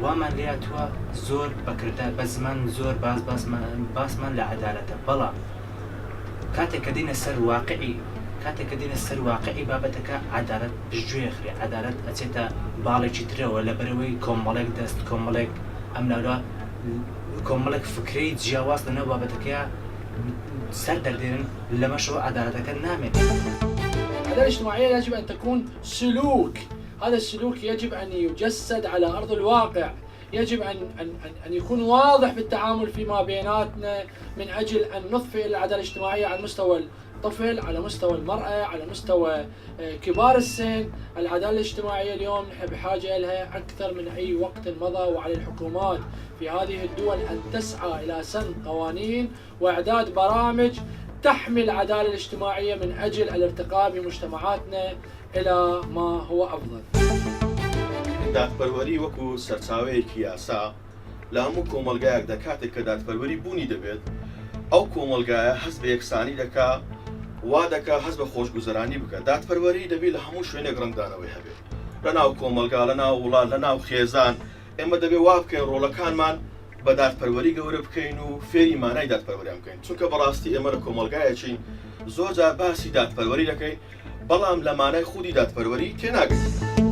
وامان لێتوە زۆر بەکردار بە زمان زۆر باسمان لە عەدالەتە، بەڵام کاتێک کە دینە سەر واقعی کاتێک کە دینە سەر واقعی بابەتەکە عەدالەت پشتگوێخرێ، عەدالەت ئەچێتە باڵێکی ترەوە لەبەرەوەی کۆمەڵێک دەست کۆمەڵێک ئەم لاوە کۆمەڵێک فکری جیاواز لەنەو بابەتەکەیە سەر دەردێنن لەمەشەوە عەدالەتەکە نامێت. العدالة الاجتماعية يجب أن تكون سلوك، هذا السلوك يجب أن يجسد على أرض الواقع، يجب أن يكون واضح بالتعامل فيما بيناتنا من أجل أن نضفي العدالة الاجتماعية على مستوى الطفل، على مستوى المرأة، على مستوى كبار السن. العدالة الاجتماعية اليوم نحن بحاجة لها أكثر من أي وقت مضى، وعلى الحكومات في هذه الدول أن تسعى إلى سن قوانين وإعداد برامج تحمي العدالة الاجتماعية من أجل الارتقاء بمجتمعاتنا إلى ما هو أفضل. دادپەروەری وەکو سەرچاوەیەکی یاسا لە هەموو کۆمەلگایەکدا کاتێک کە دادپەروەری بوونی دەبێت، ئەو کۆمەلگایە هەست بە یەکسانی دەکا، وا دەکا هەست بە خۆشگوزەرانی بکات. دادپەروەری دەبێت لە هەموو شوێنێک ڕەنگدانەوەی هەبێت، لە ناو کۆمەلگا، لە ناو وڵات، لە ناو خێزان. ئێمە دەبێت وا بکەین ڕۆڵەکانمان بە دادپەروەری گەورە بکەین و فێری مانای دادپەروەریان بکەین، چونکە بەڕاستی ئێمە لە کۆمەلگایەکین زۆرجار باسی دادپەروەری دەکەین، بەڵام لە مانای خودی دادپەروەری تێناگەین.